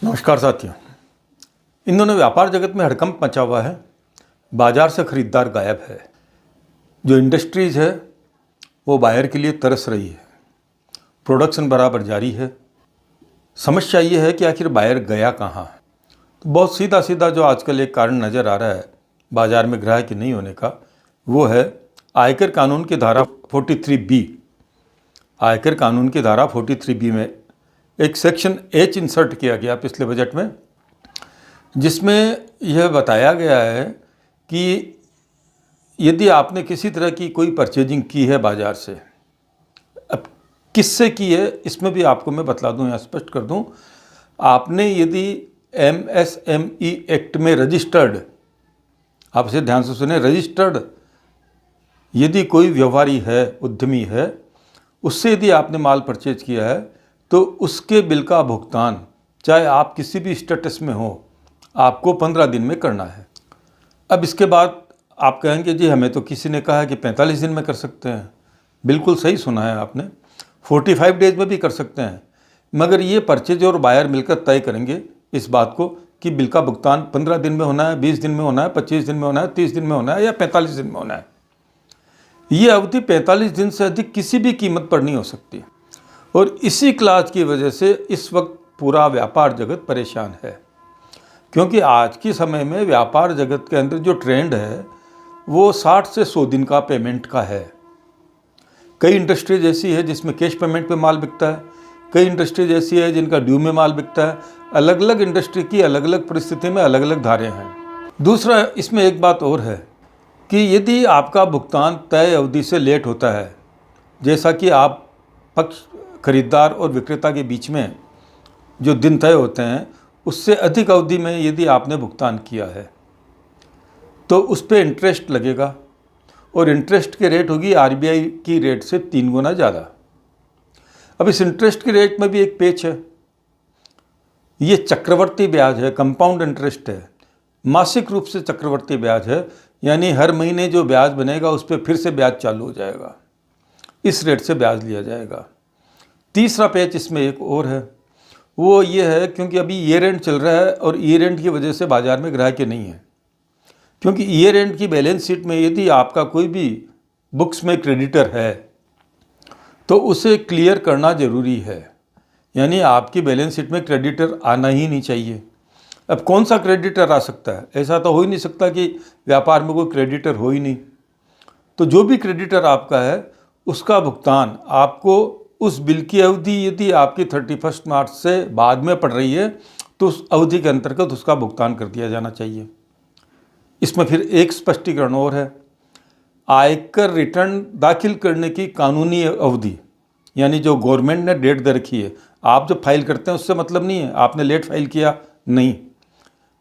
नमस्कार साथियों। इन दोनों व्यापार जगत में हड़कंप मचा हुआ है। बाजार से खरीदार गायब है। जो इंडस्ट्रीज है वो बायर के लिए तरस रही है। प्रोडक्शन बराबर जारी है। समस्या ये है कि आखिर बायर गया कहाँ। तो बहुत सीधा सीधा जो आजकल एक कारण नज़र आ रहा है बाजार में ग्राहक नहीं होने का, वो है आयकर कानून की धारा 43B। आयकर कानून की धारा 43B में एक सेक्शन H इंसर्ट किया गया पिछले बजट में, जिसमें यह बताया गया है कि यदि आपने किसी तरह की कोई परचेजिंग की है बाज़ार से, अब किससे की है इसमें भी आपको मैं बतला दूं या स्पष्ट कर दूं। आपने यदि MSME एक्ट में रजिस्टर्ड, आप इसे ध्यान से सुने, रजिस्टर्ड यदि कोई व्यापारी है, उद्यमी है, उससे यदि आपने माल परचेज किया है तो उसके बिल का भुगतान, चाहे आप किसी भी स्टेटस में हो, आपको 15 दिन में करना है। अब इसके बाद आप कहेंगे जी हमें तो किसी ने कहा है कि 45 दिन में कर सकते हैं। बिल्कुल सही सुना है आपने, 45 डेज में भी कर सकते हैं, मगर ये परचेज और बायर मिलकर तय करेंगे इस बात को कि बिल का भुगतान 15 दिन में होना है, 20 दिन में होना है, 25 दिन में होना है, 30 दिन में होना है या 45 दिन में होना है। ये अवधि 45 दिन से अधिक किसी भी कीमत पर नहीं हो सकती। और इसी क्लास की वजह से इस वक्त पूरा व्यापार जगत परेशान है, क्योंकि आज के समय में व्यापार जगत के अंदर जो ट्रेंड है वो 60 से 100 दिन का पेमेंट का है। कई इंडस्ट्रीज ऐसी है जिसमें कैश पेमेंट पे माल बिकता है, कई इंडस्ट्रीज ऐसी है जिनका ड्यू में माल बिकता है। अलग अलग इंडस्ट्री की अलग अलग परिस्थिति में अलग अलग धारें हैं। दूसरा, इसमें एक बात और है कि यदि आपका भुगतान तय अवधि से लेट होता है, जैसा कि आप पक्ष खरीदार और विक्रेता के बीच में जो दिन तय होते हैं उससे अधिक अवधि में यदि आपने भुगतान किया है तो उस पर इंटरेस्ट लगेगा, और इंटरेस्ट की रेट होगी RBI की रेट से 3 गुना ज़्यादा। अब इस इंटरेस्ट की रेट में भी एक पेच है। ये चक्रवर्ती ब्याज है, कंपाउंड इंटरेस्ट है, मासिक रूप से चक्रवर्ती ब्याज है, यानी हर महीने जो ब्याज बनेगा उस पर फिर से ब्याज चालू हो जाएगा, इस रेट से ब्याज लिया जाएगा। तीसरा पेच इसमें एक और है, वो ये है क्योंकि अभी ईयर एंड चल रहा है और ईयर एंड की वजह से बाज़ार में ग्राहक नहीं है। क्योंकि ईयर एंड की बैलेंस शीट में यदि आपका कोई भी बुक्स में क्रेडिटर है तो उसे क्लियर करना ज़रूरी है, यानी आपकी बैलेंस शीट में क्रेडिटर आना ही नहीं चाहिए। अब कौन सा क्रेडिटर आ सकता है? ऐसा तो हो ही नहीं सकता कि व्यापार में कोई क्रेडिटर हो ही नहीं। तो जो भी क्रेडिटर आपका है उसका भुगतान आपको उस बिल की अवधि यदि आपकी 31 मार्च से बाद में पड़ रही है तो उस अवधि के अंतर्गत उसका भुगतान कर दिया जाना चाहिए। इसमें फिर एक स्पष्टीकरण और है, आयकर रिटर्न दाखिल करने की कानूनी अवधि, यानी जो गवर्नमेंट ने डेट दे रखी है, आप जब फाइल करते हैं उससे मतलब नहीं है आपने लेट फाइल किया, नहीं,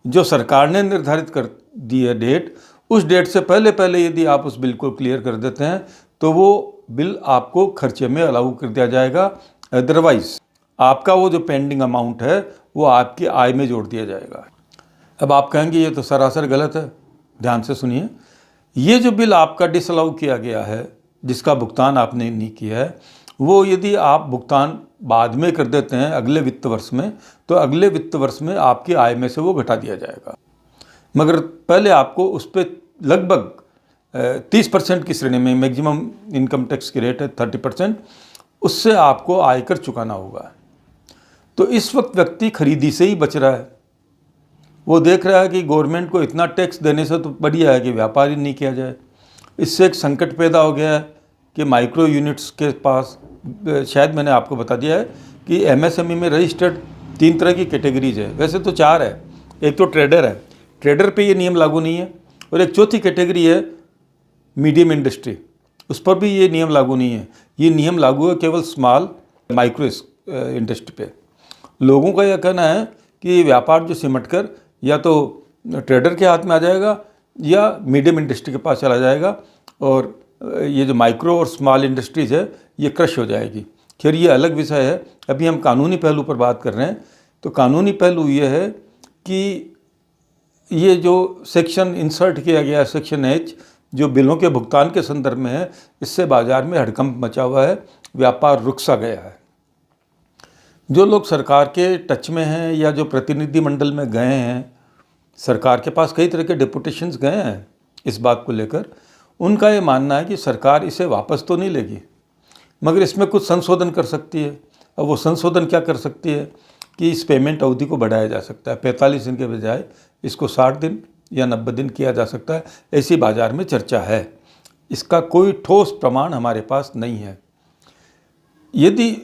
जो सरकार ने निर्धारित कर दी है डेट, उस डेट से पहले पहले यदि आप उस बिल को क्लियर कर देते हैं तो वो बिल आपको खर्चे में अलाउ कर दिया जाएगा। अदरवाइज आपका वो जो पेंडिंग अमाउंट है वो आपकी आय में जोड़ दिया जाएगा। अब आप कहेंगे ये तो सरासर गलत है। ध्यान से सुनिए, ये जो बिल आपका डिसअलाउ किया गया है, जिसका भुगतान आपने नहीं किया है, वो यदि आप भुगतान बाद में कर देते हैं अगले वित्त वर्ष में, तो अगले वित्त वर्ष में आपकी आय में से वो घटा दिया जाएगा। मगर पहले आपको उस पर लगभग 30% की श्रेणी में, मैक्सिमम इनकम टैक्स की रेट है 30%, उससे आपको आयकर चुकाना होगा। तो इस वक्त व्यक्ति खरीदी से ही बच रहा है। वो देख रहा है कि गवर्नमेंट को इतना टैक्स देने से तो बढ़िया है कि व्यापार ही नहीं किया जाए। इससे एक संकट पैदा हो गया है कि माइक्रो यूनिट्स के पास, शायद मैंने आपको बता दिया है कि MSME में रजिस्टर्ड 3 तरह की कैटेगरीज है, वैसे तो 4 है। एक तो ट्रेडर है, ट्रेडर पे ये नियम लागू नहीं है, और एक चौथी कैटेगरी है मीडियम इंडस्ट्री, उस पर भी ये नियम लागू नहीं है। ये नियम लागू है केवल स्मॉल माइक्रो इंडस्ट्री पे। लोगों का यह कहना है कि व्यापार जो सिमट कर या तो ट्रेडर के हाथ में आ जाएगा या मीडियम इंडस्ट्री के पास चला जाएगा, और ये जो माइक्रो और स्मॉल इंडस्ट्रीज है ये क्रश हो जाएगी। खैर ये अलग विषय है, अभी हम कानूनी पहलू पर बात कर रहे हैं। तो कानूनी पहलू ये है कि ये जो सेक्शन इंसर्ट किया गया है, सेक्शन H, जो बिलों के भुगतान के संदर्भ में है, इससे बाजार में हड़कंप मचा हुआ है, व्यापार रुक सा गया है। जो लोग सरकार के टच में हैं या जो प्रतिनिधिमंडल में गए हैं, सरकार के पास कई तरह के डेपुटेशंस गए हैं इस बात को लेकर, उनका ये मानना है कि सरकार इसे वापस तो नहीं लेगी, मगर इसमें कुछ संशोधन कर सकती है। अब वो संशोधन क्या कर सकती है कि इस पेमेंट अवधि को बढ़ाया जा सकता है, 45 दिन के बजाय इसको 60 दिन या 90 दिन किया जा सकता है, ऐसी बाज़ार में चर्चा है। इसका कोई ठोस प्रमाण हमारे पास नहीं है। यदि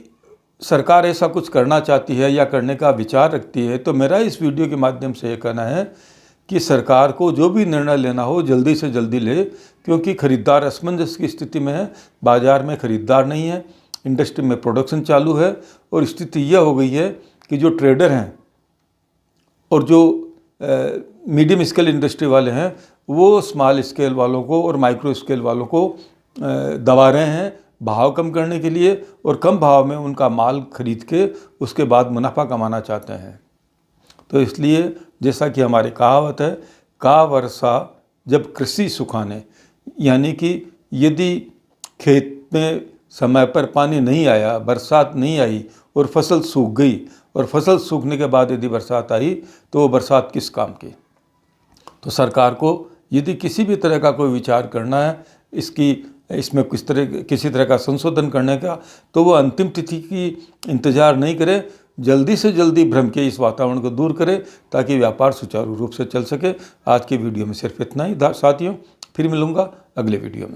सरकार ऐसा कुछ करना चाहती है या करने का विचार रखती है, तो मेरा इस वीडियो के माध्यम से ये कहना है कि सरकार को जो भी निर्णय लेना हो जल्दी से जल्दी ले, क्योंकि खरीदार असमंजस की स्थिति में है। बाज़ार में खरीदार नहीं है, इंडस्ट्री में प्रोडक्शन चालू है, और स्थिति यह हो गई है कि जो ट्रेडर हैं और जो मीडियम स्केल इंडस्ट्री वाले हैं, वो स्मॉल स्केल वालों को और माइक्रो स्केल वालों को दबा रहे हैं भाव कम करने के लिए, और कम भाव में उनका माल खरीद के उसके बाद मुनाफा कमाना चाहते हैं। तो इसलिए जैसा कि हमारी कहावत है, का वर्षा जब कृषि सुखाने, यानी कि यदि खेत में समय पर पानी नहीं आया, बरसात नहीं आई और फसल सूख गई, और फसल सूखने के बाद यदि बरसात आई तो वो बरसात किस काम की। तो सरकार को यदि किसी भी तरह का कोई विचार करना है इसमें किसी तरह का संशोधन करने का, तो वो अंतिम तिथि की इंतज़ार नहीं करे, जल्दी से जल्दी भ्रम के इस वातावरण को दूर करे, ताकि व्यापार सुचारू रूप से चल सके। आज की वीडियो में सिर्फ इतना ही साथियों, फिर मिलूँगा अगले वीडियो में।